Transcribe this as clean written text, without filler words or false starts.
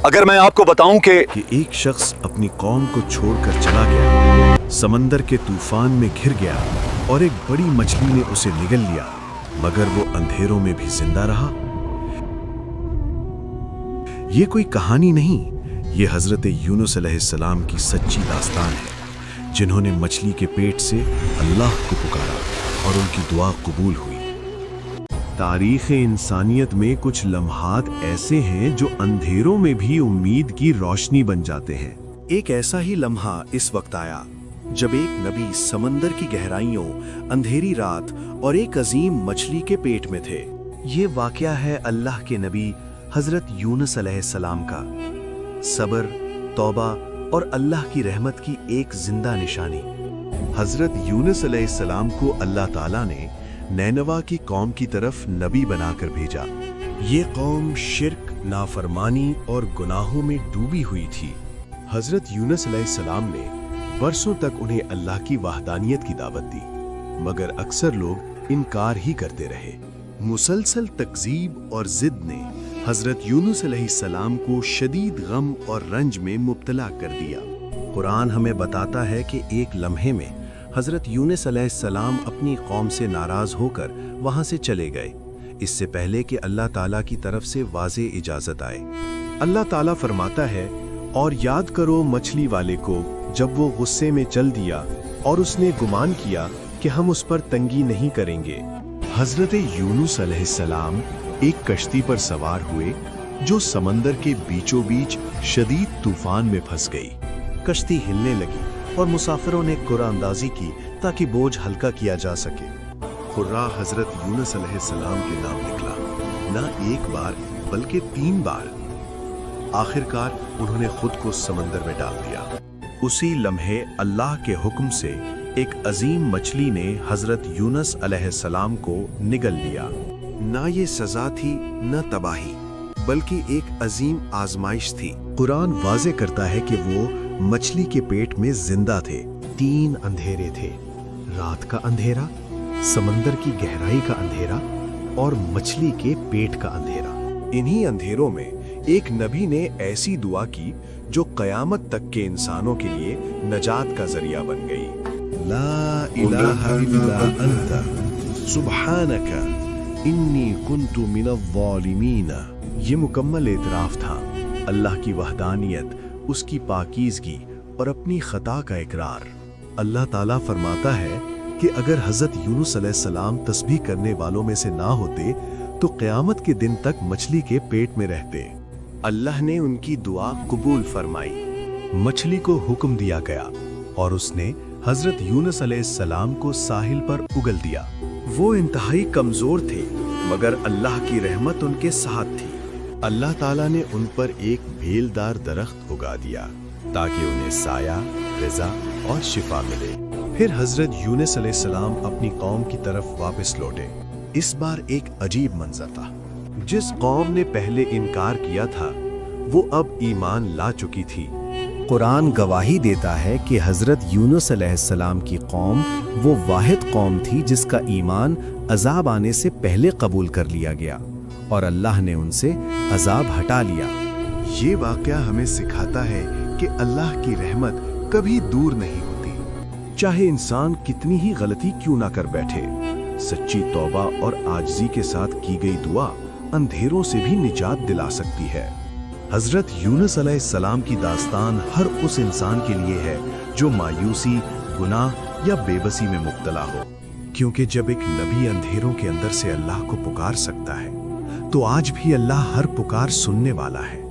अगर मैं आपको बताऊं कि एक शख्स अपनी कौम को छोड़कर चला गया, समंदर के तूफान में घिर गया और एक बड़ी मछली ने उसे निगल लिया, मगर वो अंधेरों में भी जिंदा रहा। ये कोई कहानी नहीं, ये हजरत यूनुस अलैहिस्सलाम की सच्ची दास्तान है, जिन्होंने मछली के पेट से अल्लाह को पुकारा और उनकी दुआ कबूल हुई। तारीख़ इंसानियत में कुछ लम्हात ऐसे हैं जो अंधेरों में भी उम्मीद की रोशनी बन जाते हैं। एक ऐसा ही लम्हा इस वक्त आया जब एक नबी समंदर की गहराइयों, अंधेरी रात और एक अजीम मछली के पेट में थे। ये वाक़या है अल्लाह के नबी हजरत यूनुस अलैहिस्सलाम का। सब्र, तौबा और अल्लाह की रहमत की एक जिंदा निशानी। हजरत यूनुस अलैहिस्सलाम को अल्लाह ताला ने नैनवा की कौम की तरफ नबी बनाकर भेजा। ये कौम शिर्क, नाफरमानी और गुनाहों में डूबी हुई थी। हजरत यूनुस अलैहिस्सलाम ने बरसों तक उन्हें अल्लाह की वहदानियत की दावत दी, मगर अक्सर लोग इनकार ही करते रहे। मुसलसल तकजीब और जिद ने हजरत यूनुस अलैहिस्सलाम को शदीद गम और रंज में मुब्तला कर दिया। कुरान हमें बताता है कि एक लम्हे में हजरत यूनुस अलैहिस्सलाम अपनी कौम से नाराज होकर वहां से चले गए, इससे पहले कि अल्लाह ताला की तरफ से वाज़े इजाजत आए। अल्लाह ताला फरमाता है, और याद करो मछली वाले को जब वो गुस्से में चल दिया और उसने गुमान किया कि हम उस पर तंगी नहीं करेंगे। हजरत यूनुस अलैहिस्सलाम एक कश्ती पर सवार हुए जो समंदर के बीचों बीच शदीद तूफान में फंस गई। कश्ती हिलने लगी और मुसाफिरों ने कुरानंदाजी की ताकि बोझ हल्का किया जा सके। खुर्रा हजरत यूनुस अलैहिस्सलाम के नाम निकला, ना एक बार बल्कि 3 बार। आखिरकार उन्होंने खुद को समंदर में डाल दिया। उसी लम्हे अल्लाह के हुक्म से एक अजीम मछली ने हजरत यूनुस अलैहिस्सलाम को निगल लिया। ना ये सजा थी न तबाही, बल्कि एक अजीम आजमाइश थी। कुरान वाज़े करता है कि वो मछली के पेट में जिंदा थे। 3 अंधेरे थे, रात का अंधेरा, समंदर की गहराई का अंधेरा और मछली के पेट का अंधेरा। इन्हीं अंधेरों में एक नबी ने ऐसी दुआ की जो कयामत तक के इंसानों के लिए नजात का जरिया बन गई। ला इलाहा इल्ला अंता सुब्हानका इन्नी कुन्तु मिनज़्ज़ालिमीन। ये मुकम्मल एतराफ़ था अल्लाह की वहदानियत, उसकी पाकीज़गी और अपनी खता का इकरार। अल्लाह ताला फरमाता है कि अगर हजरत यूनुस अलैहिस्सलाम तस्बीह करने वालों में से ना होते तो क़यामत के दिन तक मछली के पेट में रहते। अल्लाह ने उनकी दुआ कबूल फरमाई। मछली को हुक्म दिया गया और उसने हजरत यूनुस अलैहिस्सलाम को साहिल पर उगल दिया। वो इंतहाई कमजोर थे, मगर अल्लाह की रहमत उनके साथ थी। अल्लाह ताला ने उन पर एक बेलदार दरख्त उगा दिया ताकि उन्हें साया, ग़िज़ा और शिफा मिले। फिर हजरत यूनुस अलैहिस्सलाम अपनी कौम की तरफ वापस लौटे। इस बार एक अजीब मंजर था। जिस कौम ने पहले इनकार किया था वो अब ईमान ला चुकी थी। कुरान गवाही देता है कि हजरत यूनुस अलैहिस्सलाम की कौम वो वाहिद कौम थी जिसका ईमान अजाब आने से पहले कबूल कर लिया गया और अल्लाह ने उनसे अजाब हटा लिया। ये वाक़या हमें सिखाता है कि अल्लाह की रहमत कभी दूर नहीं होती, चाहे इंसान कितनी ही गलती क्यों ना कर बैठे। सच्ची तौबा और आजिज़ी के साथ की गई दुआ अंधेरों से भी निजात दिला सकती है। हजरत यूनुस अलैहिस्सलाम की दास्तान हर उस इंसान के लिए है जो मायूसी, गुनाह या बेबसी में मुब्तला हो, क्योंकि जब एक नबी अंधेरों के अंदर से अल्लाह को पुकार सकता है तो आज भी अल्लाह हर पुकार सुनने वाला है।